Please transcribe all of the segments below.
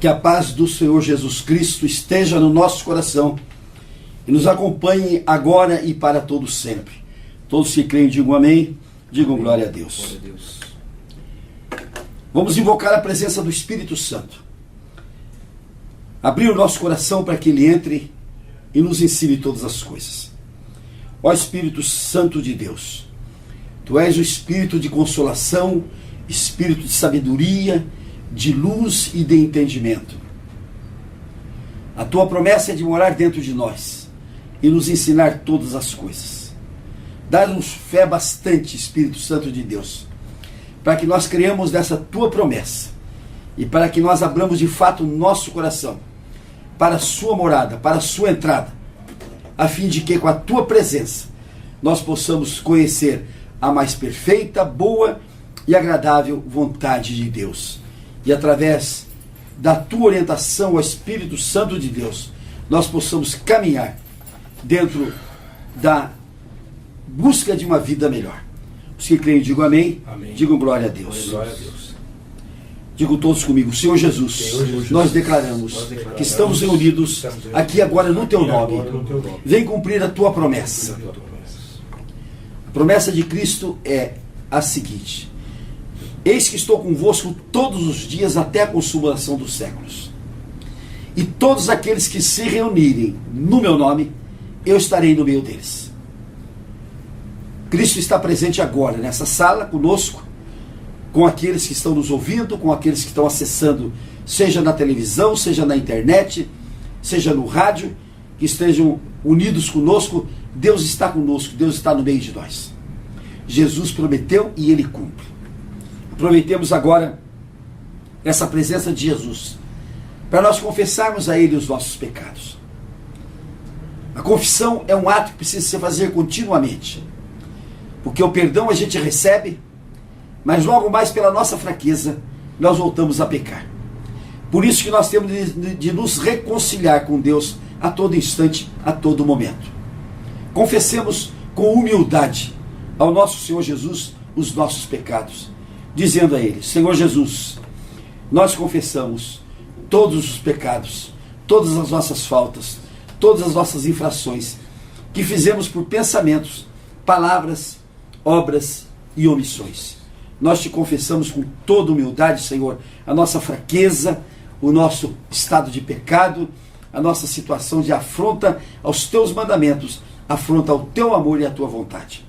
Que a paz do Senhor Jesus Cristo esteja no nosso coração e nos acompanhe agora e para todos sempre. Todos que creem digam amém, digam glória a Deus. Glória a Deus. Vamos invocar a presença do Espírito Santo. Abrir o nosso coração para que Ele entre e nos ensine todas as coisas. Ó Espírito Santo de Deus, Tu és o Espírito de consolação, Espírito de sabedoria, de luz e de entendimento. A Tua promessa é de morar dentro de nós e nos ensinar todas as coisas. Dá-nos fé bastante, Espírito Santo de Deus, para que nós creamos nessa Tua promessa e para que nós abramos de fato o nosso coração para a Sua morada, para a Sua entrada, a fim de que com a Tua presença nós possamos conhecer a mais perfeita, boa e agradável vontade de Deus. E através da Tua orientação ao Espírito Santo de Deus, nós possamos caminhar dentro da busca de uma vida melhor. Os que creem, digam amém. Amém. Digam glória a Deus. Glória a Deus. Digam todos comigo, Senhor Jesus, nós declaramos que estamos reunidos aqui agora no Teu nome. Vem cumprir a Tua promessa. A promessa de Cristo é a seguinte: eis que estou convosco todos os dias até a consumação dos séculos. E todos aqueles que se reunirem no meu nome, eu estarei no meio deles. Cristo está presente agora nessa sala conosco, com aqueles que estão nos ouvindo, com aqueles que estão acessando, seja na televisão, seja na internet, seja no rádio, que estejam unidos conosco. Deus está conosco, Deus está no meio de nós. Jesus prometeu e Ele cumpre. Aproveitemos agora essa presença de Jesus para nós confessarmos a Ele os nossos pecados. A confissão é um ato que precisa se fazer continuamente, porque o perdão a gente recebe, mas logo mais pela nossa fraqueza nós voltamos a pecar. Por isso que nós temos de nos reconciliar com Deus a todo instante, a todo momento. Confessemos com humildade ao nosso Senhor Jesus os nossos pecados, dizendo a Ele: Senhor Jesus, nós confessamos todos os pecados, todas as nossas faltas, todas as nossas infrações que fizemos por pensamentos, palavras, obras e omissões. Nós te confessamos com toda humildade, Senhor, a nossa fraqueza, o nosso estado de pecado, a nossa situação de afronta aos Teus mandamentos, afronta ao Teu amor e à Tua vontade.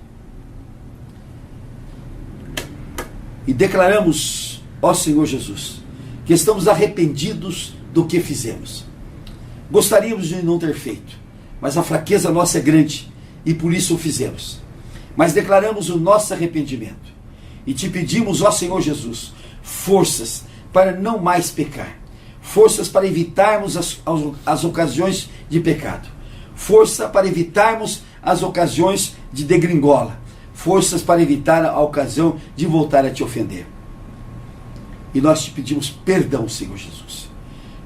E declaramos, ó Senhor Jesus, que estamos arrependidos do que fizemos. Gostaríamos de não ter feito, mas a fraqueza nossa é grande e por isso o fizemos. Mas declaramos o nosso arrependimento e te pedimos, ó Senhor Jesus, forças para não mais pecar, forças para evitarmos as ocasiões de pecado, força para evitarmos as ocasiões de degringola, forças para evitar a ocasião de voltar a te ofender. E nós te pedimos perdão, Senhor Jesus.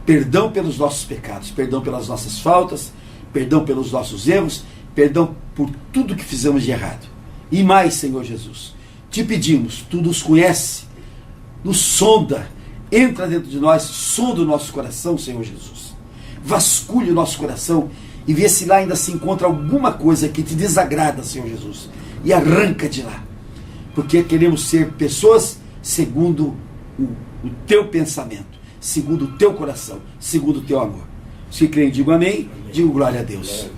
Perdão pelos nossos pecados, perdão pelas nossas faltas, perdão pelos nossos erros, perdão por tudo que fizemos de errado. E mais, Senhor Jesus, te pedimos, Tu nos conhece, nos sonda, entra dentro de nós, sonda o nosso coração, Senhor Jesus. Vasculhe o nosso coração e vê se lá ainda se encontra alguma coisa que te desagrada, Senhor Jesus. E arranca de lá. Porque queremos ser pessoas segundo o Teu pensamento, segundo o Teu coração, segundo o Teu amor. Se creem, digo amém, digo glória a Deus.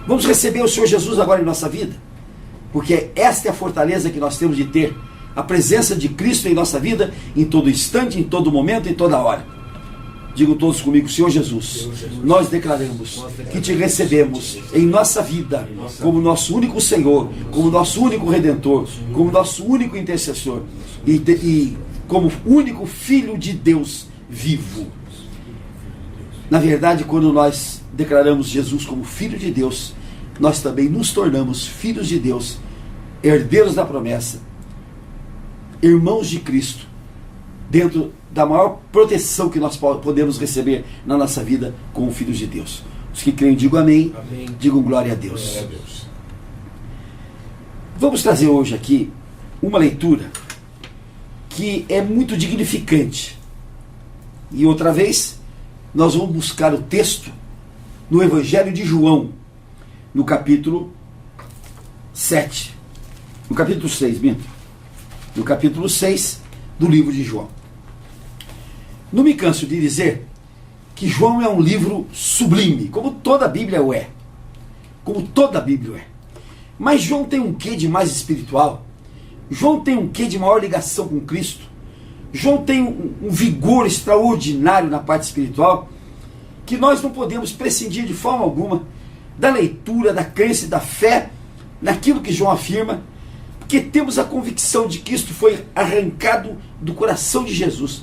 Vamos receber o Senhor Jesus agora em nossa vida, porque esta é a fortaleza que nós temos de ter a presença de Cristo em nossa vida, em todo instante, em todo momento, em toda hora. Digam todos comigo: Senhor Jesus, nós declaramos que Te recebemos em nossa vida como nosso único Senhor, como nosso único Redentor, como nosso único intercessor e como único Filho de Deus vivo. Na verdade, quando nós declaramos Jesus como Filho de Deus, nós também nos tornamos filhos de Deus, herdeiros da promessa, irmãos de Cristo, dentro da maior proteção que nós podemos receber na nossa vida como filhos de Deus. Os que creem, digam amém, amém. Digam glória a Deus. Glória a Deus. Vamos trazer hoje aqui uma leitura que é muito dignificante E outra vez, nós vamos buscar o texto no Evangelho de João, no capítulo 7. No capítulo 6, minto. No capítulo 6 do livro de João. Não me canso de dizer que João é um livro sublime, como toda a Bíblia o é. Como toda a Bíblia é. Mas João tem um quê de mais espiritual? João tem um quê de maior ligação com Cristo? João tem um vigor extraordinário na parte espiritual, que nós não podemos prescindir de forma alguma da leitura, da crença e da fé naquilo que João afirma, porque temos a convicção de que isto foi arrancado do coração de Jesus,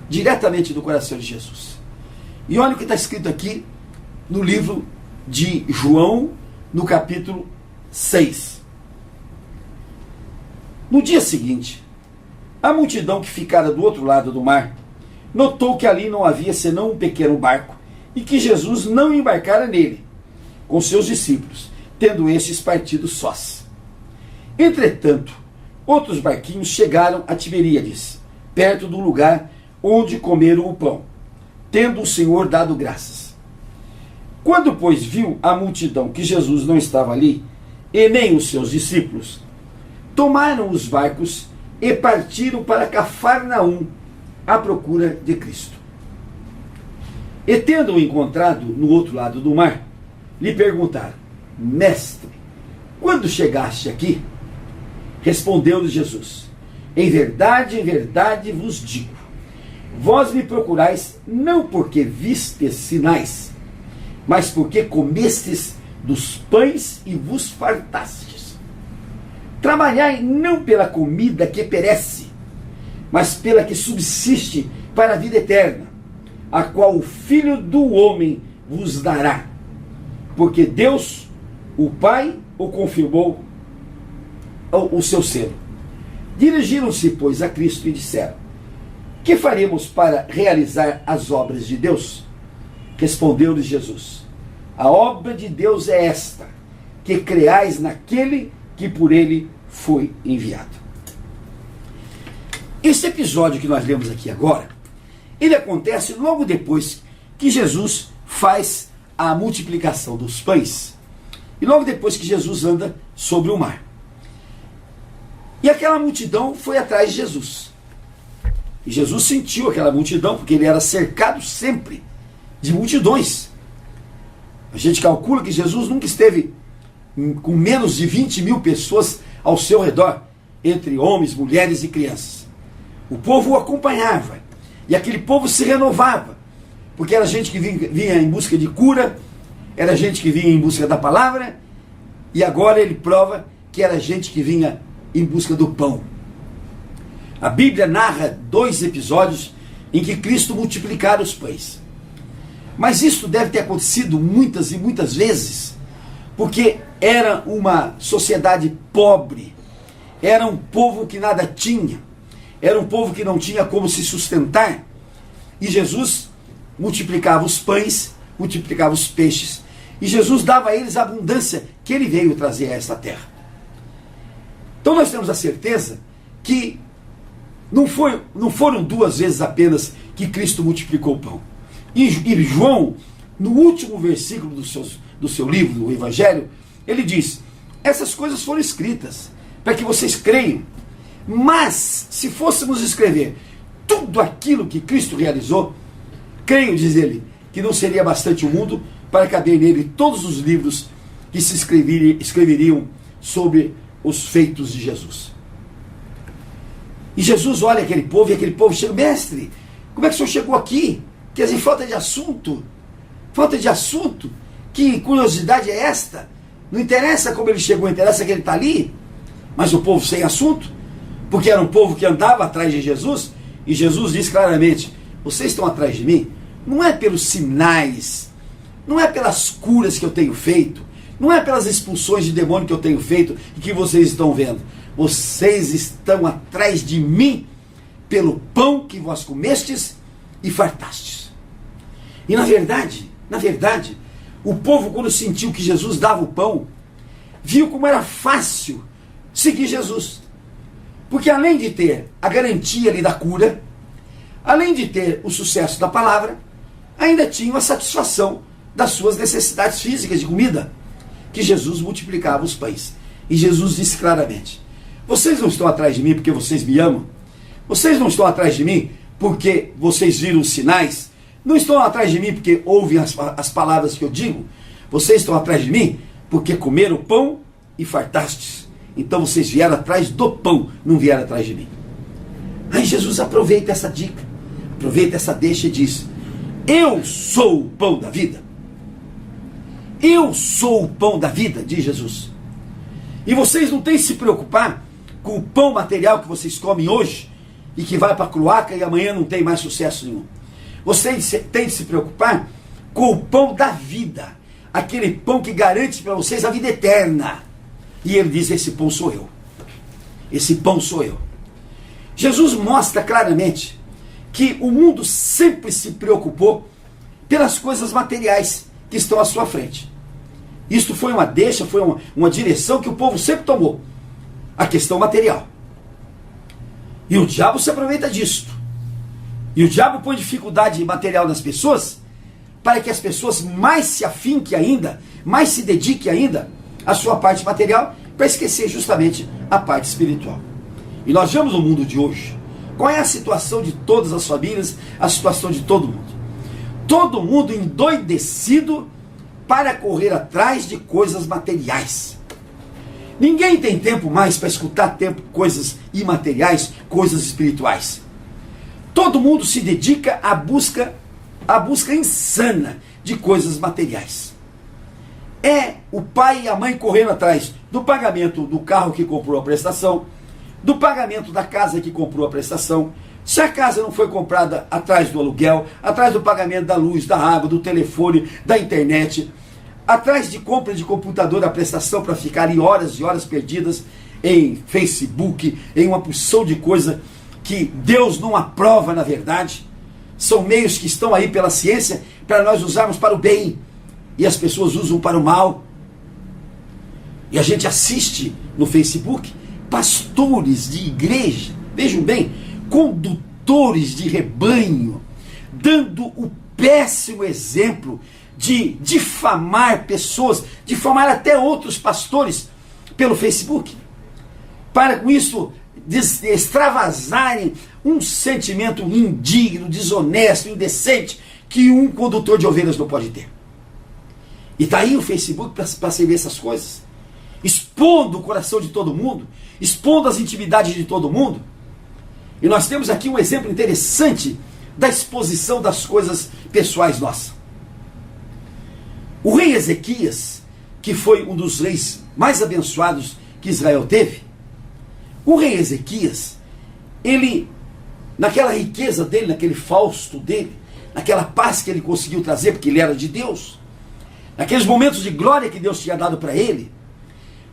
diretamente do coração de Jesus. E olha o que está escrito aqui no livro de João, no capítulo 6. No dia seguinte, a multidão que ficara do outro lado do mar notou que ali não havia senão um pequeno barco e que Jesus não embarcara nele, com seus discípulos, tendo estes partido sós. Entretanto, outros barquinhos chegaram a Tiberíades, perto do lugar onde comeram o pão, tendo o Senhor dado graças. Quando, pois, viu a multidão que Jesus não estava ali, e nem os seus discípulos, tomaram os barcos e partiram para Cafarnaum, à procura de Cristo. E tendo-o encontrado no outro lado do mar, lhe perguntaram: Mestre, quando chegaste aqui? Respondeu-lhe Jesus: em verdade vos digo, vós me procurais não porque vistes sinais, mas porque comestes dos pães e vos fartastes. Trabalhai não pela comida que perece, mas pela que subsiste para a vida eterna, a qual o Filho do Homem vos dará. Porque Deus, o Pai, o confirmou o seu selo. Dirigiram-se, pois, a Cristo e disseram: que faremos para realizar as obras de Deus? Respondeu-lhes Jesus: a obra de Deus é esta, que creais naquele que por ele foi enviado. Esse episódio que nós lemos aqui agora, ele acontece logo depois que Jesus faz a multiplicação dos pães e logo depois que Jesus anda sobre o mar. E aquela multidão foi atrás de Jesus. E Jesus sentiu aquela multidão, porque ele era cercado sempre de multidões. A gente calcula que Jesus nunca esteve com menos de 20 mil pessoas ao seu redor, entre homens, mulheres e crianças. O povo o acompanhava, e aquele povo se renovava, porque era gente que vinha em busca de cura, era gente que vinha em busca da palavra, e agora ele prova que era gente que vinha em busca do pão. A Bíblia narra 2 episódios em que Cristo multiplicara os pães. Mas isso deve ter acontecido muitas e muitas vezes, porque era uma sociedade pobre, era um povo que nada tinha, era um povo que não tinha como se sustentar, e Jesus multiplicava os pães, multiplicava os peixes, e Jesus dava a eles a abundância que ele veio trazer a esta terra. Então nós temos a certeza que não foram 2 vezes apenas que Cristo multiplicou o pão. E João, no último versículo do seu livro, do Evangelho, ele diz: essas coisas foram escritas para que vocês creiam. Mas, se fôssemos escrever tudo aquilo que Cristo realizou, creio, diz ele, que não seria bastante o mundo para caber nele todos os livros que se escreveriam sobre os feitos de Jesus. E Jesus olha aquele povo, e aquele povo chega: mestre, como é que o senhor chegou aqui? Quer dizer, falta de assunto, que curiosidade é esta? Não interessa como ele chegou, interessa que ele está ali. Mas o povo sem assunto, porque era um povo que andava atrás de Jesus, e Jesus diz claramente: vocês estão atrás de mim, não é pelos sinais, não é pelas curas que eu tenho feito, não é pelas expulsões de demônio que eu tenho feito e que vocês estão vendo. Vocês estão atrás de mim pelo pão que vós comestes e fartastes. E na verdade, o povo, quando sentiu que Jesus dava o pão, viu como era fácil seguir Jesus. Porque além de ter a garantia ali da cura, além de ter o sucesso da palavra, ainda tinham a satisfação das suas necessidades físicas de comida, que Jesus multiplicava os pães. E Jesus disse claramente: vocês não estão atrás de mim porque vocês me amam? Vocês não estão atrás de mim porque vocês viram os sinais? Não estão atrás de mim porque ouvem as palavras que eu digo? Vocês estão atrás de mim porque comeram pão e fartastes. Então vocês vieram atrás do pão, não vieram atrás de mim. Aí Jesus aproveita essa dica, aproveita essa deixa e diz: eu sou o pão da vida. Eu sou o pão da vida, diz Jesus. E vocês não têm que se preocupar com o pão material que vocês comem hoje e que vai para a cloaca e amanhã não tem mais sucesso nenhum. Vocês têm que se preocupar com o pão da vida, aquele pão que garante para vocês a vida eterna. E ele diz: esse pão sou eu. Esse pão sou eu. Jesus mostra claramente que o mundo sempre se preocupou pelas coisas materiais que estão à sua frente. Isto foi uma deixa, foi uma direção que o povo sempre tomou. A questão material. E o diabo se aproveita disto. E o diabo põe dificuldade material nas pessoas para que as pessoas mais se afinquem ainda, mais se dediquem ainda à sua parte material, para esquecer justamente a parte espiritual. E nós vemos no mundo de hoje qual é a situação de todas as famílias, a situação de todo mundo. Todo mundo endoidecido para correr atrás de coisas materiais. Ninguém tem tempo mais para escutar coisas imateriais, coisas espirituais. Todo mundo se dedica à busca insana de coisas materiais. É o pai e a mãe correndo atrás do pagamento do carro que comprou a prestação, do pagamento da casa que comprou a prestação. Se a casa não foi comprada, atrás do aluguel, atrás do pagamento da luz, da água, do telefone, da internet, atrás de compra de computador da prestação para ficarem horas e horas perdidas em Facebook, em uma porção de coisa que Deus não aprova na verdade. São meios que estão aí pela ciência para nós usarmos para o bem, e as pessoas usam para o mal. E a gente assiste no Facebook pastores de igreja, vejam bem, condutores de rebanho, dando o péssimo exemplo de difamar pessoas, difamar até outros pastores pelo Facebook, para com isso extravasarem um sentimento indigno, desonesto, indecente, que um condutor de ovelhas não pode ter. E está aí o Facebook para servir essas coisas, expondo o coração de todo mundo, expondo as intimidades de todo mundo. E nós temos aqui um exemplo interessante da exposição das coisas pessoais nossas. O rei Ezequias, que foi um dos reis mais abençoados que Israel teve, o rei Ezequias, ele, naquela riqueza dele, naquele fausto dele, naquela paz que ele conseguiu trazer, porque ele era de Deus, naqueles momentos de glória que Deus tinha dado para ele,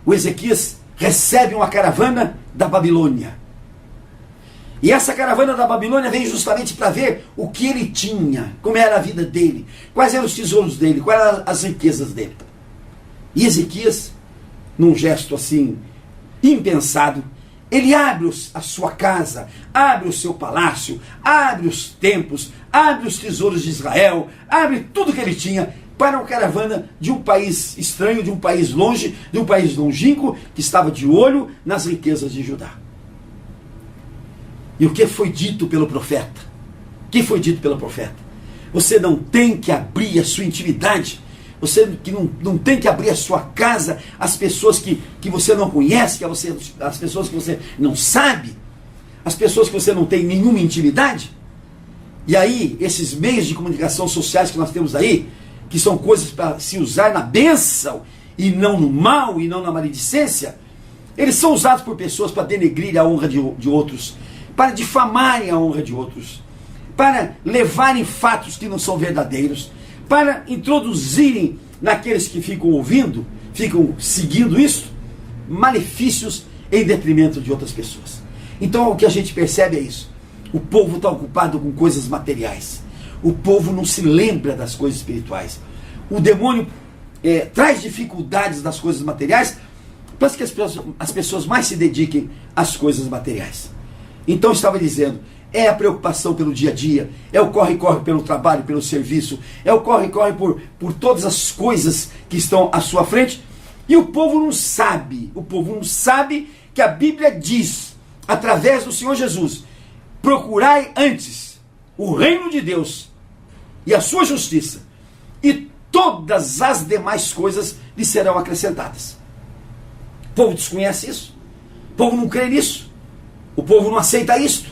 o Ezequias recebe uma caravana da Babilônia. E essa caravana da Babilônia veio justamente para ver o que ele tinha, como era a vida dele, quais eram os tesouros dele, quais eram as riquezas dele. E Ezequias, num gesto assim, impensado, ele abre a sua casa, abre o seu palácio, abre os templos, abre os tesouros de Israel, abre tudo que ele tinha para uma caravana de um país estranho, de um país longe, de um país longínquo, que estava de olho nas riquezas de Judá. E o que foi dito pelo profeta? O que foi dito pelo profeta? Você não tem que abrir a sua intimidade, você que não tem que abrir a sua casa às pessoas que você não conhece, às pessoas que você não sabe, às pessoas que você não tem nenhuma intimidade. E aí, esses meios de comunicação sociais que nós temos aí, que são coisas para se usar na bênção e não no mal e não na maledicência, eles são usados por pessoas para denegrir a honra de outros, para difamarem a honra de outros, para levarem fatos que não são verdadeiros, para introduzirem naqueles que ficam ouvindo, ficam seguindo isso, malefícios em detrimento de outras pessoas. Então o que a gente percebe é isso. O povo está ocupado com coisas materiais. O povo não se lembra das coisas espirituais. O demônio traz dificuldades das coisas materiais para que as pessoas mais se dediquem às coisas materiais. Então estava dizendo, é a preocupação pelo dia a dia, é o corre-corre pelo trabalho, pelo serviço, é o corre-corre por todas as coisas que estão à sua frente. E o povo não sabe que a Bíblia diz, através do Senhor Jesus, procurai antes o reino de Deus e a sua justiça, e todas as demais coisas lhe serão acrescentadas. O povo desconhece isso, o povo não crê nisso, o povo não aceita isto.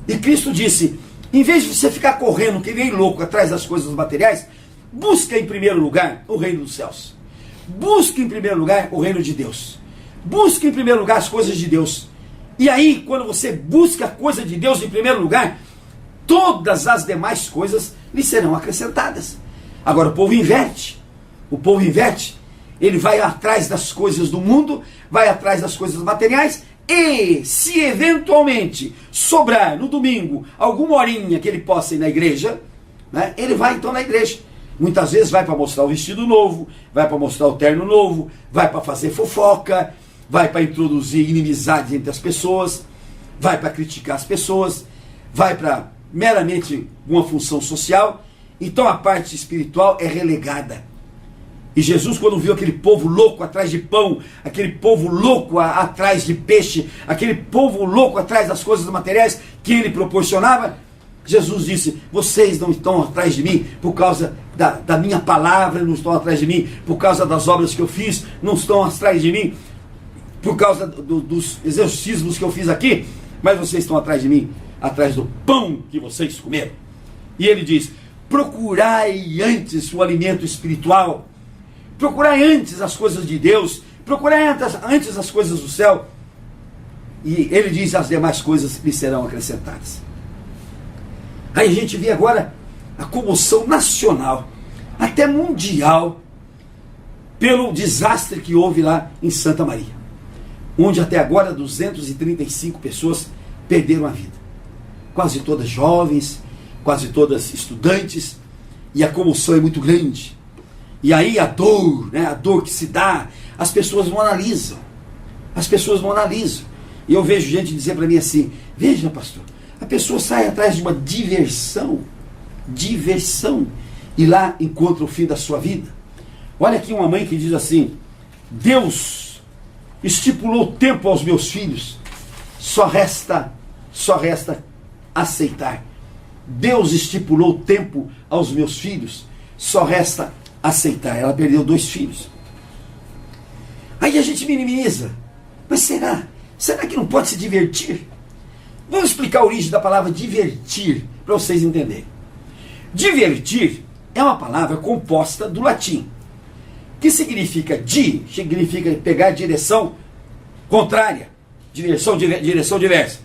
E Cristo disse, em vez de você ficar correndo que nem louco atrás das coisas materiais, busca em primeiro lugar o reino dos céus. Busque em primeiro lugar o reino de Deus. Busque em primeiro lugar as coisas de Deus. E aí, quando você busca a coisa de Deus em primeiro lugar, todas as demais coisas lhe serão acrescentadas. Agora o povo inverte. Ele vai atrás das coisas do mundo, vai atrás das coisas materiais, e se eventualmente sobrar no domingo alguma horinha que ele possa ir na igreja, né, ele vai então na igreja. Muitas vezes vai para mostrar o vestido novo, vai para mostrar o terno novo, vai para fazer fofoca, vai para introduzir inimizade entre as pessoas, vai para criticar as pessoas, vai para meramente uma função social. Então a parte espiritual é relegada. E Jesus, quando viu aquele povo louco atrás de pão, aquele povo louco atrás de peixe, aquele povo louco atrás das coisas materiais que ele proporcionava, Jesus disse, vocês não estão atrás de mim por causa da minha palavra, não estão atrás de mim por causa das obras que eu fiz, não estão atrás de mim por causa dos exorcismos que eu fiz aqui, mas vocês estão atrás de mim, atrás do pão que vocês comeram. E ele diz, procurai antes o alimento espiritual, procurai antes as coisas de Deus, procurai antes as coisas do céu. E ele diz, as demais coisas lhe serão acrescentadas. Aí a gente vê agora a comoção nacional, até mundial, pelo desastre que houve lá em Santa Maria, onde até agora 235 pessoas perderam a vida. Quase todas jovens, quase todas estudantes, e a comoção é muito grande. E aí a dor que se dá, as pessoas não analisam. E eu vejo gente dizer para mim assim, veja pastor, a pessoa sai atrás de uma diversão, e lá encontra o fim da sua vida. Olha aqui uma mãe que diz assim, Deus estipulou tempo aos meus filhos, só resta aceitar. Deus estipulou tempo aos meus filhos, só resta aceitar. Ela perdeu 2 filhos. Aí a gente minimiza. Mas será que não pode se divertir? Vamos explicar a origem da palavra divertir, para vocês entenderem. Divertir é uma palavra composta do latim, que significa significa pegar direção contrária, direção diversa.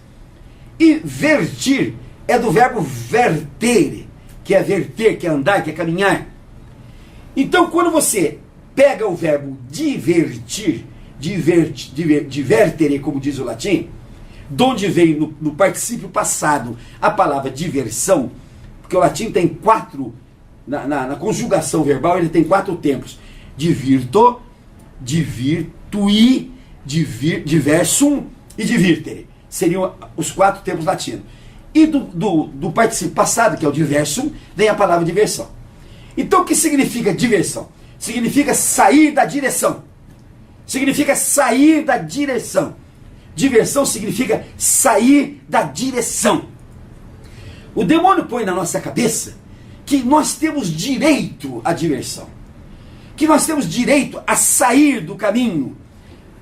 E vertir é do verbo vertere, que é verter, que é andar, que é caminhar. Então, quando você pega o verbo divertir, divertere, como diz o latim, de onde vem no particípio passado a palavra diversão, porque o latim tem 4, na conjugação verbal ele tem 4 tempos: divirto, divirtui, diversum e divirtere. Seriam os 4 tempos latinos. E do particípio passado, que é o diversum, vem a palavra diversão. Então o que significa diversão? Significa sair da direção. Diversão significa sair da direção. O demônio põe na nossa cabeça que nós temos direito à diversão, que nós temos direito a sair do caminho,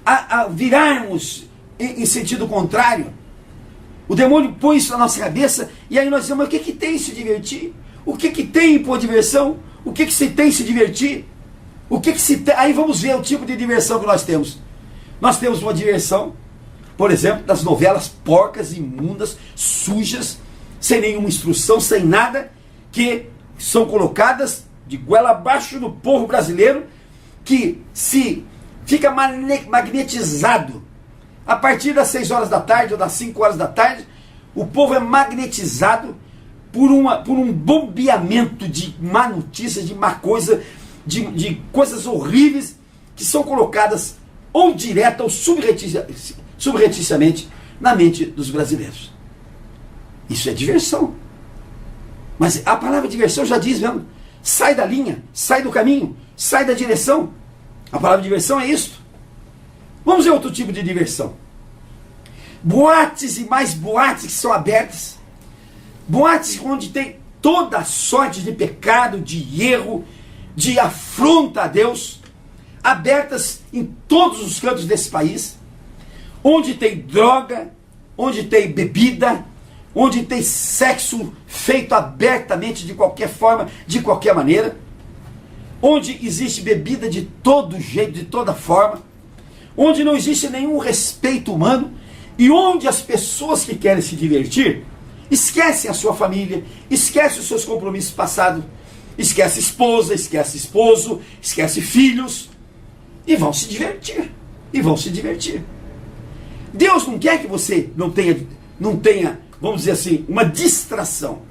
a virarmos em sentido contrário. O demônio põe isso na nossa cabeça, e aí nós dizemos, mas o que tem se divertir? O que tem por diversão? O que se tem se divertir? Aí vamos ver o tipo de diversão que nós temos. Nós temos uma diversão, por exemplo, das novelas porcas, imundas, sujas, sem nenhuma instrução, sem nada, que são colocadas de goela abaixo no povo brasileiro, que se fica magnetizado. A partir das 6 horas da tarde ou das 5 horas da tarde, o povo é magnetizado por um bombeamento de má notícia, de má coisa, de coisas horríveis que são colocadas ou direta ou subrepticiamente na mente dos brasileiros. Isso é diversão. Mas a palavra diversão já diz mesmo, sai da linha, sai do caminho, sai da direção. A palavra diversão é isso. Vamos ver outro tipo de diversão. Boates e mais boates que são abertas. Boates onde tem toda sorte de pecado, de erro, de afronta a Deus, abertas em todos os cantos desse país, onde tem droga, onde tem bebida, onde tem sexo feito abertamente, de qualquer forma, de qualquer maneira, onde existe bebida de todo jeito, de toda forma, onde não existe nenhum respeito humano, e onde as pessoas que querem se divertir esquecem a sua família, esquecem os seus compromissos passados, esquece esposa, esquece esposo, esquece filhos, e vão se divertir. E vão se divertir. Deus não quer que você não tenha, vamos dizer assim, uma distração.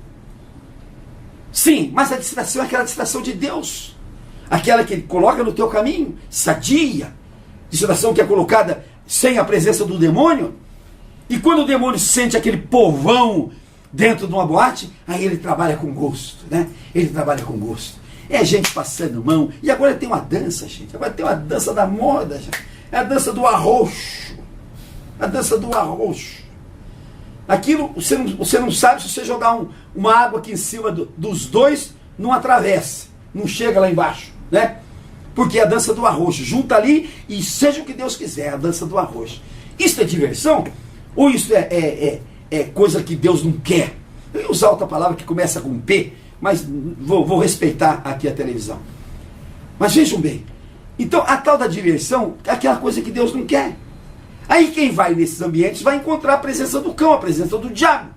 Sim, mas a distração é aquela distração de Deus. Aquela que Ele coloca no teu caminho, sadia. Distração que é colocada sem a presença do demônio. E quando o demônio sente aquele povão dentro de uma boate, aí ele trabalha com gosto, né? Ele trabalha com gosto. É gente passando mão. E agora tem uma dança, gente. Agora tem uma dança da moda, gente. É a dança do arroxo. A dança do arroxo. Aquilo, você não sabe se você jogar uma água aqui em cima dos dois, não atravessa. Não chega lá embaixo, né? Porque é a dança do arroxo. Junta ali e seja o que Deus quiser, a dança do arroxo. Isso é diversão? Ou isso é coisa que Deus não quer? Eu ia usar outra palavra que começa com P, mas vou respeitar aqui a televisão. Mas vejam bem, então a tal da diversão é aquela coisa que Deus não quer. Aí quem vai nesses ambientes vai encontrar a presença do cão, a presença do diabo,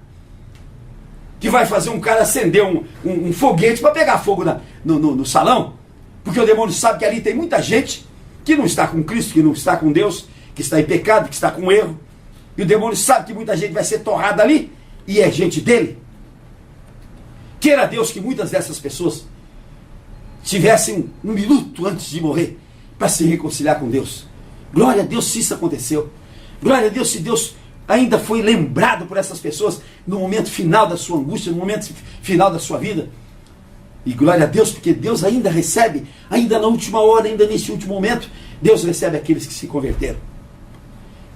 que vai fazer um cara acender um foguete para pegar fogo no salão, porque o demônio sabe que ali tem muita gente que não está com Cristo, que não está com Deus, que está em pecado, que está com erro. E o demônio sabe que muita gente vai ser torrada ali, e é gente dele. Queira Deus que muitas dessas pessoas tivessem um minuto antes de morrer para se reconciliar com Deus. Glória a Deus se isso aconteceu. Glória a Deus se Deus ainda foi lembrado por essas pessoas no momento final da sua angústia, no momento final da sua vida. E glória a Deus, porque Deus ainda recebe, ainda na última hora, ainda nesse último momento, Deus recebe aqueles que se converteram.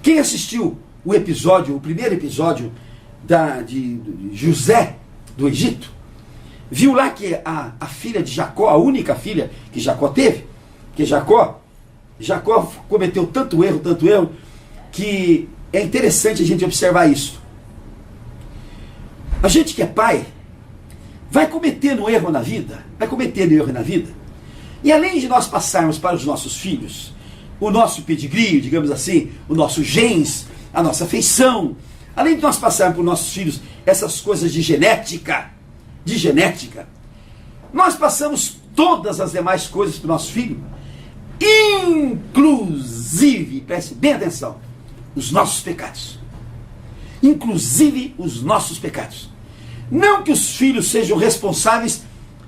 Quem assistiu o primeiro episódio de José do Egito, viu lá que a filha de Jacó, a única filha que Jacó teve, que Jacó cometeu tanto erro, que é interessante a gente observar isso. A gente que é pai, vai cometendo erro na vida, e além de nós passarmos para os nossos filhos o nosso pedigree, digamos assim, o nosso genes, a nossa feição, além de nós passarmos para os nossos filhos essas coisas de genética, nós passamos todas as demais coisas para o nosso filho, inclusive, preste bem atenção, os nossos pecados. Inclusive os nossos pecados. Não que os filhos sejam responsáveis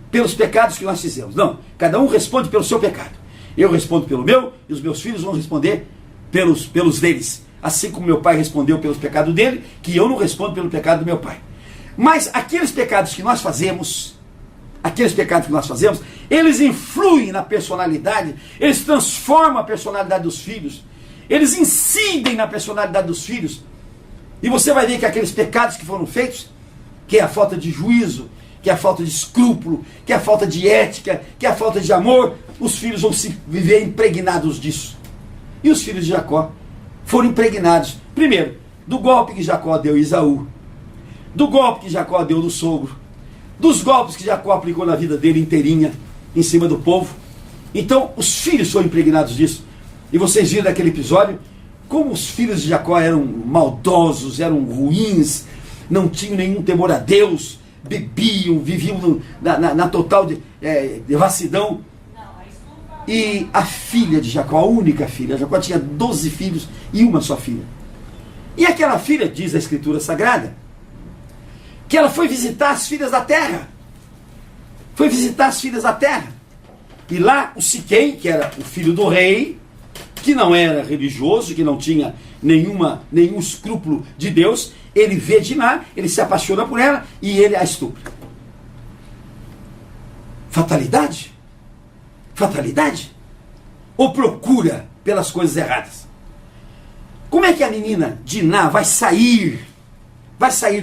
pelos pecados que nós fizemos. Não, cada um responde pelo seu pecado. Eu respondo pelo meu, e os meus filhos vão responder pelos deles. Assim como meu pai respondeu pelos pecados dele, que eu não respondo pelo pecado do meu pai. Mas aqueles pecados que nós fazemos, eles influem na personalidade, eles transformam a personalidade dos filhos, eles incidem na personalidade dos filhos. E você vai ver que aqueles pecados que foram feitos, que é a falta de juízo, que é a falta de escrúpulo, que é a falta de ética, que é a falta de amor, os filhos vão se viver impregnados disso. E os filhos de Jacó foram impregnados, primeiro, do golpe que Jacó deu em Esaú, do golpe que Jacó deu no sogro, dos golpes que Jacó aplicou na vida dele inteirinha, em cima do povo. Então, os filhos foram impregnados disso. E vocês viram naquele episódio, como os filhos de Jacó eram maldosos, eram ruins, não tinham nenhum temor a Deus, bebiam, viviam na total devassidão. E a filha de Jacó, a única filha, Jacó tinha 12 filhos e uma só filha. E aquela filha, diz a Escritura Sagrada, que ela foi visitar as filhas da terra. E lá o Siquém, que era o filho do rei, que não era religioso, que não tinha nenhum escrúpulo de Deus, ele vê Diná, ele se apaixona por ela e ele a estupra. Fatalidade? Fatalidade? Ou procura pelas coisas erradas? Como é que a menina Diná vai sair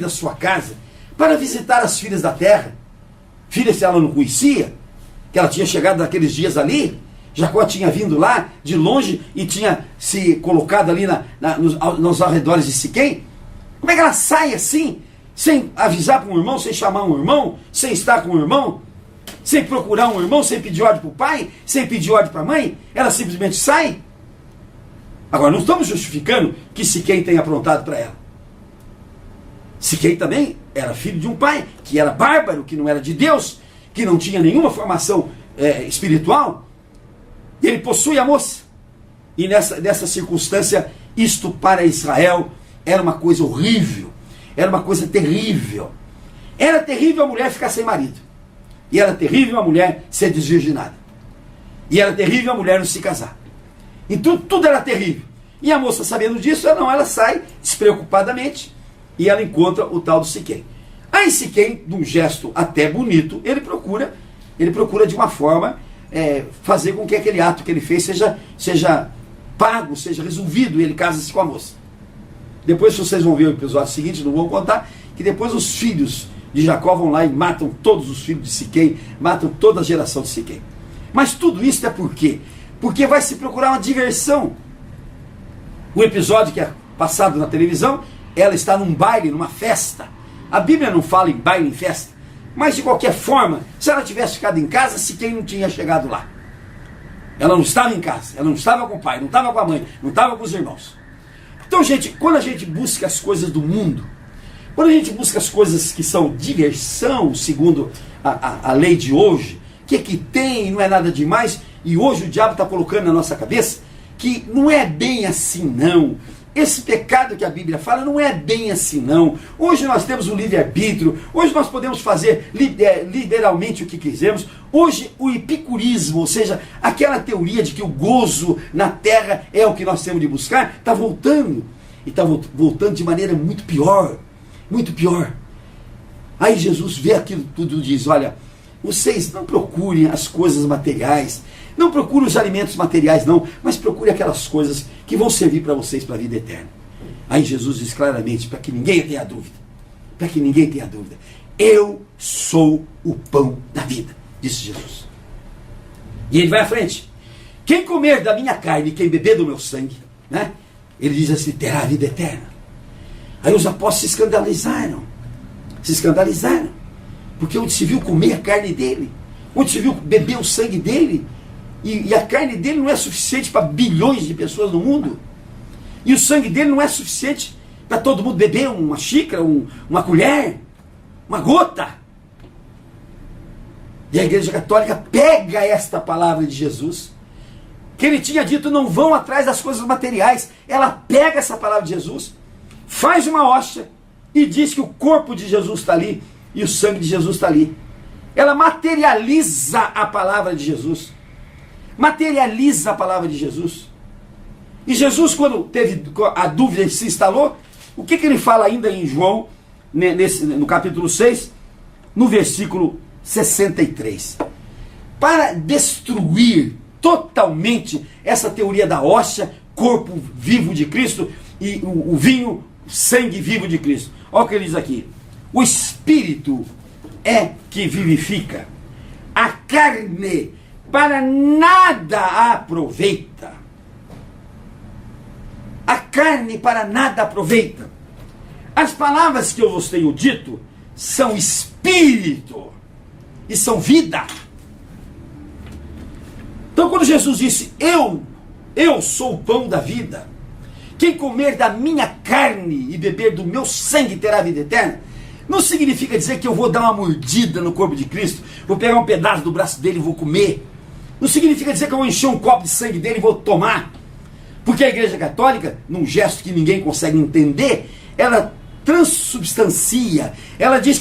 da sua casa para visitar as filhas da terra? Filhas que ela não conhecia, que ela tinha chegado naqueles dias ali. Jacó tinha vindo lá de longe e tinha se colocado ali nos arredores de Siquém. Como é que ela sai assim, sem avisar para um irmão, sem chamar um irmão, sem estar com um irmão, sem procurar um irmão, sem pedir ordem para o pai, sem pedir ordem para a mãe? Ela simplesmente sai? Agora, não estamos justificando que Siquém tenha aprontado para ela. Siquém também era filho de um pai que era bárbaro, que não era de Deus, que não tinha nenhuma formação espiritual. E ele possui a moça. E nessa circunstância, isto para Israel era uma coisa horrível, era uma coisa terrível. Era terrível a mulher ficar sem marido. E era terrível a mulher ser desvirginada. E era terrível a mulher não se casar. Então tudo era terrível. E a moça, sabendo disso, ela sai despreocupadamente e ela encontra o tal do Siquém. Aí Siquém, de um gesto até bonito, ele procura de uma forma fazer com que aquele ato que ele fez seja pago, seja resolvido, e ele casa-se com a moça. Depois vocês vão ver o episódio seguinte, não vou contar, que depois os filhos de Jacó vão lá e matam todos os filhos de Siquém, matam toda a geração de Siquém. Mas tudo isso é por quê? Porque vai se procurar uma diversão. O episódio que é passado na televisão, ela está num baile, numa festa. A Bíblia não fala em baile, em festa. Mas de qualquer forma, se ela tivesse ficado em casa, Siquém não tinha chegado lá. Ela não estava em casa, ela não estava com o pai, não estava com a mãe, não estava com os irmãos. Então, gente, quando a gente busca as coisas do mundo, quando a gente busca as coisas que são diversão, segundo a lei de hoje, que tem, não é nada demais, e hoje o diabo está colocando na nossa cabeça que não é bem assim não. Esse pecado que a Bíblia fala não é bem assim não. Hoje nós temos o livre-arbítrio, hoje nós podemos fazer liberalmente o que quisermos. Hoje o epicurismo, ou seja, aquela teoria de que o gozo na terra é o que nós temos de buscar, está voltando. E está voltando de maneira muito pior. Muito pior. Aí Jesus vê aquilo tudo e diz, olha, vocês não procurem as coisas materiais, não procurem os alimentos materiais não, mas procurem aquelas coisas que vão servir para vocês para a vida eterna. Aí Jesus diz claramente, para que ninguém tenha dúvida, para que ninguém tenha dúvida, eu sou o pão da vida, disse Jesus. E ele vai à frente, quem comer da minha carne e quem beber do meu sangue, né, ele diz assim, terá a vida eterna. Aí os apóstolos se escandalizaram, porque onde se viu comer a carne dele, onde se viu beber o sangue dele, e a carne dele não é suficiente para bilhões de pessoas no mundo, e o sangue dele não é suficiente para todo mundo beber uma xícara, uma colher, uma gota. E a Igreja Católica pega esta palavra de Jesus, que ele tinha dito, não vão atrás das coisas materiais. Ela pega essa palavra de Jesus, faz uma hóstia e diz que o corpo de Jesus está ali e o sangue de Jesus está ali. Ela materializa a palavra de Jesus. Materializa a palavra de Jesus. E Jesus, quando teve a dúvida e se instalou, o que ele fala ainda em João, no capítulo 6, no versículo 63? Para destruir totalmente essa teoria da hóstia, corpo vivo de Cristo, e o vinho, sangue vivo de Cristo. Olha o que ele diz aqui. O Espírito é que vivifica. A carne para nada aproveita. A carne para nada aproveita. As palavras que eu vos tenho dito são espírito e são vida. Então quando Jesus disse, eu sou o pão da vida, quem comer da minha carne e beber do meu sangue terá vida eterna, não significa dizer que eu vou dar uma mordida no corpo de Cristo, vou pegar um pedaço do braço dele e vou comer. Não significa dizer que eu vou encher um copo de sangue dele e vou tomar. Porque a Igreja Católica, num gesto que ninguém consegue entender, ela transubstancia. Ela diz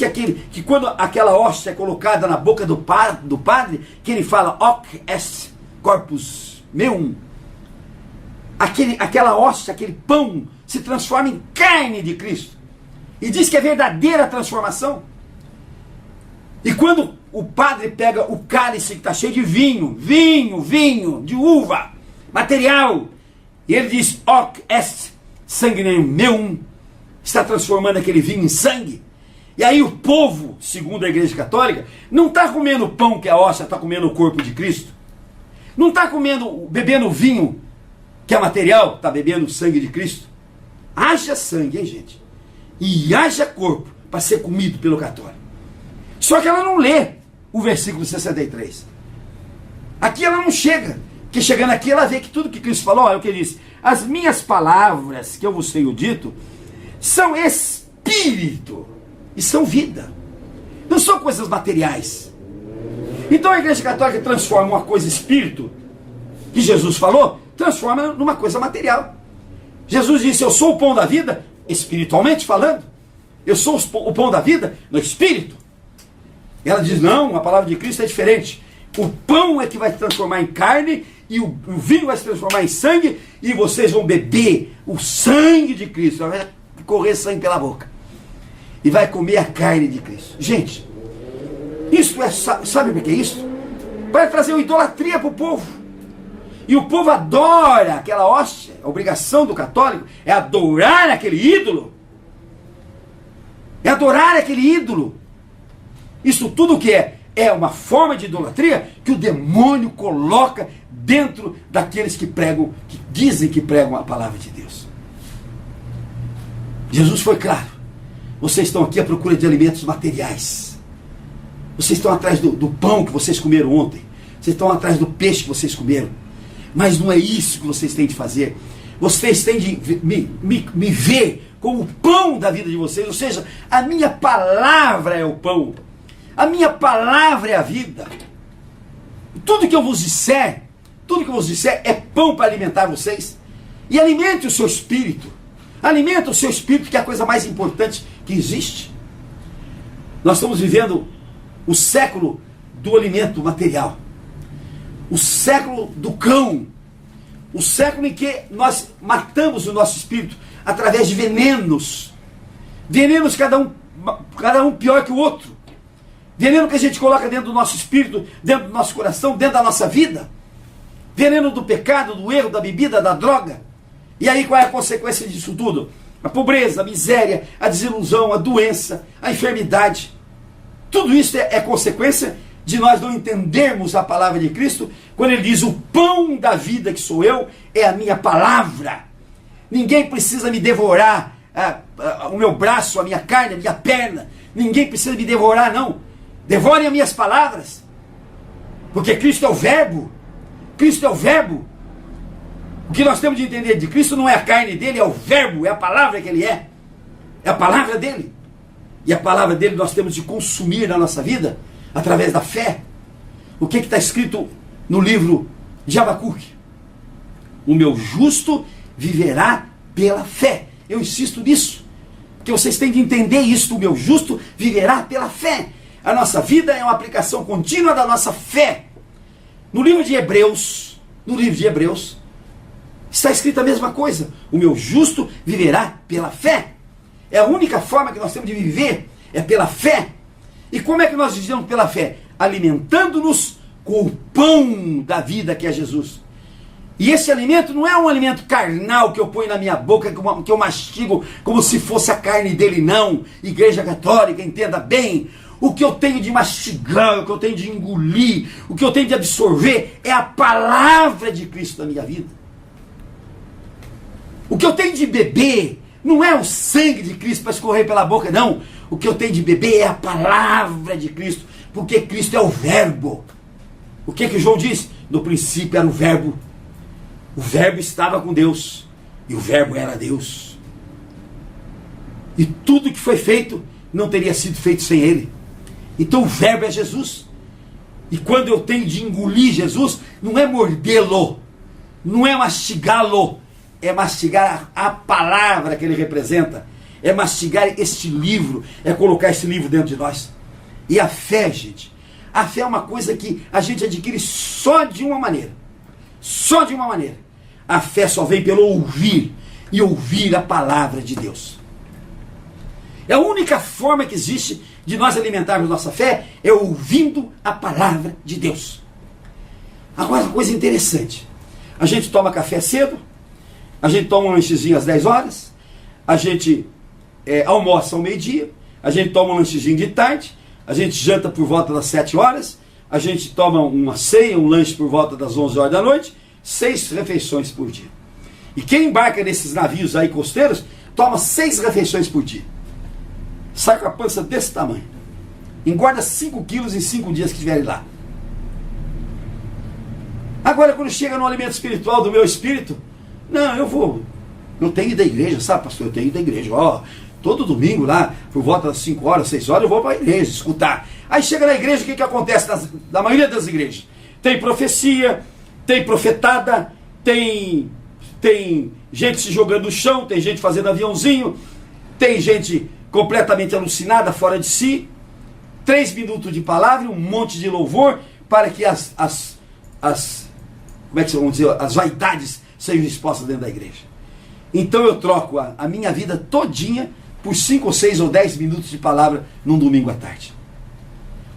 que quando aquela hóstia é colocada na boca do padre, que ele fala, hoc est corpus meum, aquela hóstia, aquele pão, se transforma em carne de Cristo. E diz que é verdadeira transformação. E quando o padre pega o cálice que está cheio de vinho, de uva, material, e ele diz, hoc est sanguineum meum, está transformando aquele vinho em sangue. E aí o povo, segundo a Igreja Católica, não está comendo o pão que é a hóstia, está comendo o corpo de Cristo. Não está bebendo vinho que é material, está bebendo o sangue de Cristo. Haja sangue, hein, gente? E haja corpo para ser comido pelo católico. Só que ela não lê o versículo 63. Aqui ela não chega. Porque chegando aqui ela vê que tudo que Cristo falou, é o que ele disse. As minhas palavras que eu vos tenho dito são espírito e são vida. Não são coisas materiais. Então a Igreja Católica transforma uma coisa espírito, que Jesus falou, transforma numa coisa material. Jesus disse, eu sou o pão da vida, espiritualmente falando. Eu sou o pão da vida no espírito. E ela diz, não, a palavra de Cristo é diferente. O pão é que vai se transformar em carne, e o vinho vai se transformar em sangue, e vocês vão beber o sangue de Cristo. Vai correr sangue pela boca. E vai comer a carne de Cristo. Gente, isso é, sabe o que é isso? Vai trazer uma idolatria para o povo. E o povo adora aquela hóstia. A obrigação do católico é adorar aquele ídolo. É adorar aquele ídolo. Isso tudo o que é? É uma forma de idolatria que o demônio coloca dentro daqueles que pregam, que dizem que pregam a palavra de Deus. Jesus foi claro. Vocês estão aqui à procura de alimentos materiais. Vocês estão atrás do pão que vocês comeram ontem. Vocês estão atrás do peixe que vocês comeram. Mas não é isso que vocês têm de fazer. Vocês têm de me ver como o pão da vida de vocês. Ou seja, a minha palavra é o pão. A minha palavra é a vida. Tudo que eu vos disser é pão para alimentar vocês. E alimente o seu espírito. Alimenta o seu espírito, que é a coisa mais importante que existe. Nós estamos vivendo o século do alimento material. O século do cão. O século em que nós matamos o nosso espírito através de venenos. Venenos cada um pior que o outro. Veneno que a gente coloca dentro do nosso espírito, dentro do nosso coração, dentro da nossa vida. Veneno do pecado, do erro, da bebida, da droga. E aí qual é a consequência disso tudo? A pobreza, a miséria, a desilusão, a doença, a enfermidade. Tudo isso é consequência de nós não entendermos a palavra de Cristo, quando ele diz, o pão da vida que sou eu, é a minha palavra. Ninguém precisa me devorar o meu braço, a minha carne, a minha perna. Ninguém precisa me devorar, não. Devorem as minhas palavras. Porque Cristo é o verbo. Cristo é o verbo. O que nós temos de entender de Cristo não é a carne dele, é o verbo, é a palavra que ele é. É a palavra dele. E a palavra dele nós temos de consumir na nossa vida através da fé. O que está escrito no livro de Abacuque? O meu justo viverá pela fé. Eu insisto nisso. Porque vocês têm de entender isso. O meu justo viverá pela fé. A nossa vida é uma aplicação contínua da nossa fé. No livro de Hebreus, está escrita a mesma coisa. O meu justo viverá pela fé. É a única forma que nós temos de viver, é pela fé. E como é que nós vivemos pela fé? Alimentando-nos com o pão da vida que é Jesus. E esse alimento não é um alimento carnal que eu ponho na minha boca, que eu mastigo como se fosse a carne dele, não. Igreja Católica, entenda bem. O que eu tenho de mastigar, o que eu tenho de engolir, o que eu tenho de absorver é a palavra de Cristo na minha vida. O que eu tenho de beber não é o sangue de Cristo para escorrer pela boca, não. O que eu tenho de beber é a palavra de Cristo, porque Cristo é o verbo. O que João diz? No princípio era o verbo. O verbo estava com Deus e o verbo era Deus. E tudo que foi feito não teria sido feito sem ele. Então o verbo é Jesus. E quando eu tenho de engolir Jesus, não é mordê-lo, não é mastigá-lo, é mastigar a palavra que ele representa, é mastigar este livro, é colocar esse livro dentro de nós. E a fé, gente, a fé é uma coisa que a gente adquire só de uma maneira. Só de uma maneira. A fé só vem pelo ouvir, e ouvir a palavra de Deus. É a única forma que existe de nós alimentarmos nossa fé, é ouvindo a palavra de Deus. Agora, uma coisa interessante. A gente toma café cedo, a gente toma um lanchezinho às 10 horas, a gente almoça ao meio-dia, a gente toma um lanchezinho de tarde, a gente janta por volta das 7 horas, a gente toma uma ceia, um lanche por volta das 11 horas da noite, 6 refeições por dia. E quem embarca nesses navios aí costeiros, toma 6 refeições por dia. Sai com a pança desse tamanho. Engorda 5 quilos em 5 dias que estiverem lá. Agora, quando chega no alimento espiritual do meu espírito, não, eu tenho ido à igreja, sabe, pastor? Eu tenho ido à igreja, todo domingo lá, por volta das 5 horas, 6 horas, eu vou para a igreja escutar. Aí chega na igreja, o que acontece na maioria das igrejas? Tem profecia, tem profetada, tem gente se jogando no chão, tem gente fazendo aviãozinho, tem gente completamente alucinada, fora de si, 3 minutos de palavra, um monte de louvor, para que como é que vamos dizer, as vaidades sejam expostas dentro da igreja. Então eu troco a minha vida todinha por 5 ou 6 ou 10 minutos de palavra num domingo à tarde.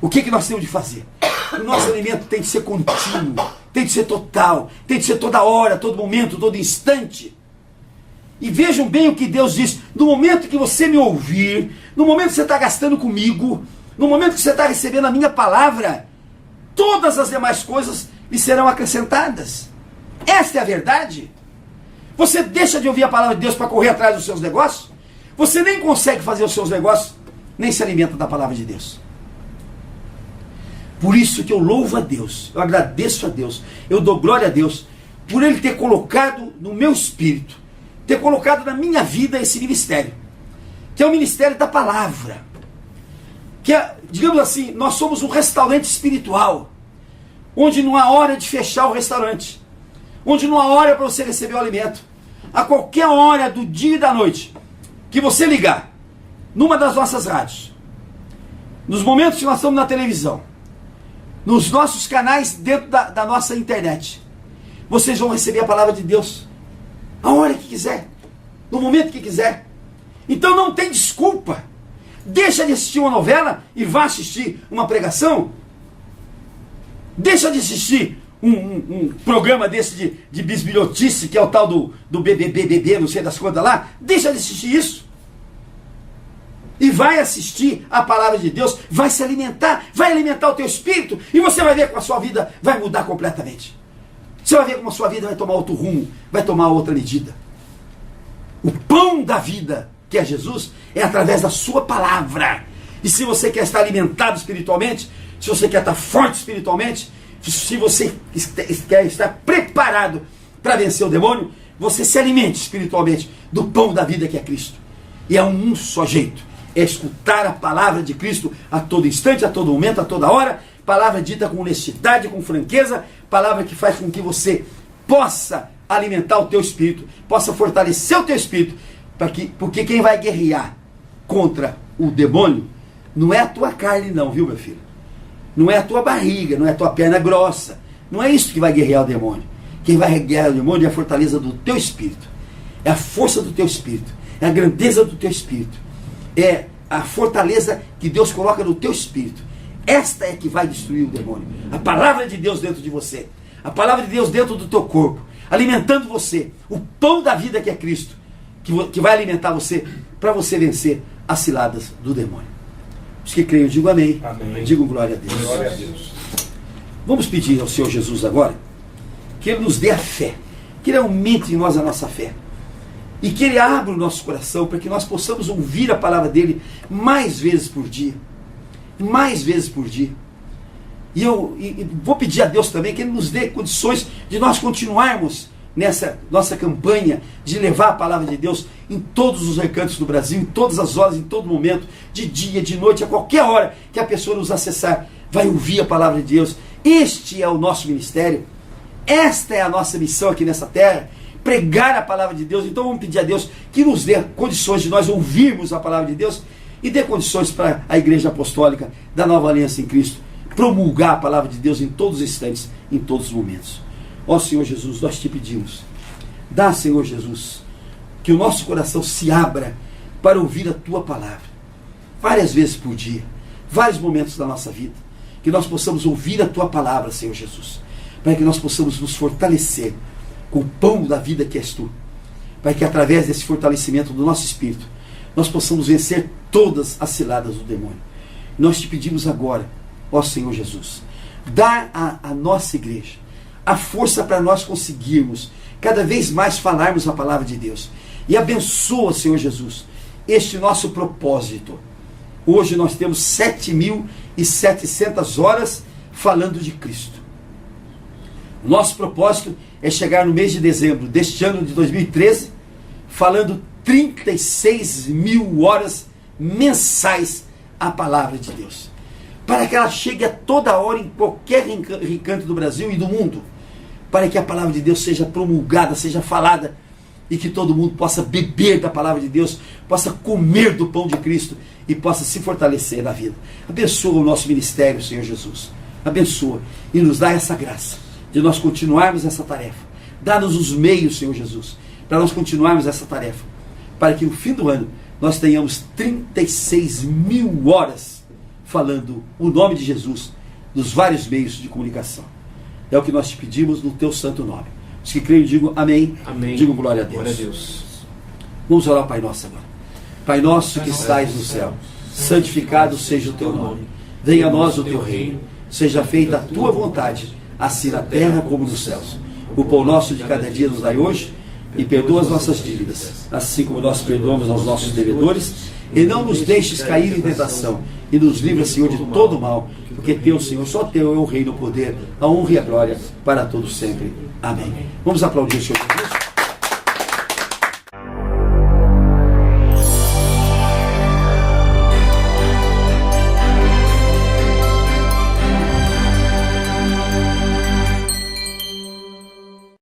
O que nós temos de fazer? O nosso alimento tem de ser contínuo, tem de ser total, tem de ser toda hora, todo momento, todo instante. E vejam bem o que Deus diz. No momento que você me ouvir, no momento que você está gastando comigo, no momento que você está recebendo a minha palavra, todas as demais coisas lhe serão acrescentadas. Esta é a verdade. Você deixa de ouvir a palavra de Deus para correr atrás dos seus negócios? Você nem consegue fazer os seus negócios, nem se alimenta da palavra de Deus. Por isso que eu louvo a Deus, eu agradeço a Deus, eu dou glória a Deus, por Ele ter colocado no meu espírito, ter colocado na minha vida esse ministério, que é o ministério da palavra. Que é, digamos assim, nós somos um restaurante espiritual, onde não há hora de fechar o restaurante, onde não há hora para você receber o alimento. A qualquer hora do dia e da noite que você ligar numa das nossas rádios, nos momentos que nós estamos na televisão, nos nossos canais dentro da nossa internet, vocês vão receber a palavra de Deus a hora que quiser, no momento que quiser. Então não tem desculpa. Deixa de assistir uma novela e vá assistir uma pregação. Deixa de assistir um programa desse de bisbilhotice, que é o tal do BBB, não sei das quantas lá. Deixa de assistir isso. E vai assistir a palavra de Deus, vai se alimentar, vai alimentar o teu espírito, e você vai ver como a sua vida vai mudar completamente. Você vai ver como a sua vida vai tomar outro rumo, vai tomar outra medida. O pão da vida, que é Jesus, é através da sua palavra. E se você quer estar alimentado espiritualmente, se você quer estar forte espiritualmente, se você quer estar preparado para vencer o demônio, você se alimente espiritualmente do pão da vida que é Cristo. E é um só jeito. É escutar a palavra de Cristo a todo instante, a todo momento, a toda hora. Palavra dita com honestidade, com franqueza. Palavra que faz com que você possa alimentar o teu espírito, possa fortalecer o teu espírito. Porque quem vai guerrear contra o demônio não é a tua carne não, viu, meu filho? Não é a tua barriga, não é a tua perna grossa. Não é isso que vai guerrear o demônio. Quem vai guerrear o demônio é a fortaleza do teu espírito. É a força do teu espírito. É a grandeza do teu espírito. É a fortaleza que Deus coloca no teu espírito. Esta é que vai destruir o demônio. A palavra de Deus dentro de você. A palavra de Deus dentro do teu corpo. Alimentando você. O pão da vida que é Cristo. Que vai alimentar você para você vencer as ciladas do demônio. Os que creem, eu digo amém. Amém. Digo glória a Deus. Glória a Deus. Vamos pedir ao Senhor Jesus agora que Ele nos dê a fé. Que Ele aumente em nós a nossa fé. E que Ele abra o nosso coração para que nós possamos ouvir a palavra dEle mais vezes por dia. Mais vezes por dia. E vou pedir a Deus também que Ele nos dê condições de nós continuarmos nessa nossa campanha de levar a palavra de Deus em todos os recantos do Brasil, em todas as horas, em todo momento, de dia, de noite, a qualquer hora que a pessoa nos acessar, vai ouvir a palavra de Deus. Este é o nosso ministério. Esta é a nossa missão aqui nessa terra. Pregar a palavra de Deus. Então vamos pedir a Deus que nos dê condições de nós ouvirmos a palavra de Deus e dê condições para a Igreja Apostólica da Nova Aliança em Cristo promulgar a palavra de Deus em todos os instantes, em todos os momentos. Ó Senhor Jesus, nós te pedimos Dá, Senhor Jesus, que o nosso coração se abra para ouvir a Tua palavra, várias vezes por dia, vários momentos da nossa vida, que nós possamos ouvir a Tua palavra, Senhor Jesus, para que nós possamos nos fortalecer com o pão da vida que és Tu, para que através desse fortalecimento do nosso espírito, nós possamos vencer todas as ciladas do demônio. Nós te pedimos agora, ó Senhor Jesus, dá à nossa igreja a força para nós conseguirmos cada vez mais falarmos a palavra de Deus. E abençoa, Senhor Jesus, este nosso propósito. Hoje nós temos 7.700 horas falando de Cristo. O nosso propósito é chegar no mês de dezembro deste ano de 2013, falando 36.000 horas mensais a palavra de Deus. Para que ela chegue a toda hora em qualquer recanto do Brasil e do mundo. Para que a palavra de Deus seja promulgada, seja falada, e que todo mundo possa beber da palavra de Deus, possa comer do pão de Cristo e possa se fortalecer na vida. Abençoa o nosso ministério, Senhor Jesus. Abençoa e nos dá essa graça de nós continuarmos essa tarefa. Dá-nos os meios, Senhor Jesus, para nós continuarmos essa tarefa, para que no fim do ano nós tenhamos 36.000 horas falando o nome de Jesus nos vários meios de comunicação. É o que nós te pedimos no teu santo nome. Os que creem, digam amém. Amém. Digam glória a Deus. Glória a Deus. Vamos orar ao Pai Nosso agora. Pai nosso que estais no céu, santificado seja o teu nome. Venha a nós o teu reino. Seja feita a tua vontade, assim na terra como nos céus. O pão nosso de cada dia nos dai hoje, e perdoa as nossas dívidas, assim como nós perdoamos aos nossos devedores, e não nos deixes cair em tentação, e nos livra, Senhor, de todo o mal, porque teu, Senhor, só teu é o reino, o poder, a honra e a glória para todos sempre. Amém. Vamos aplaudir o Senhor Jesus.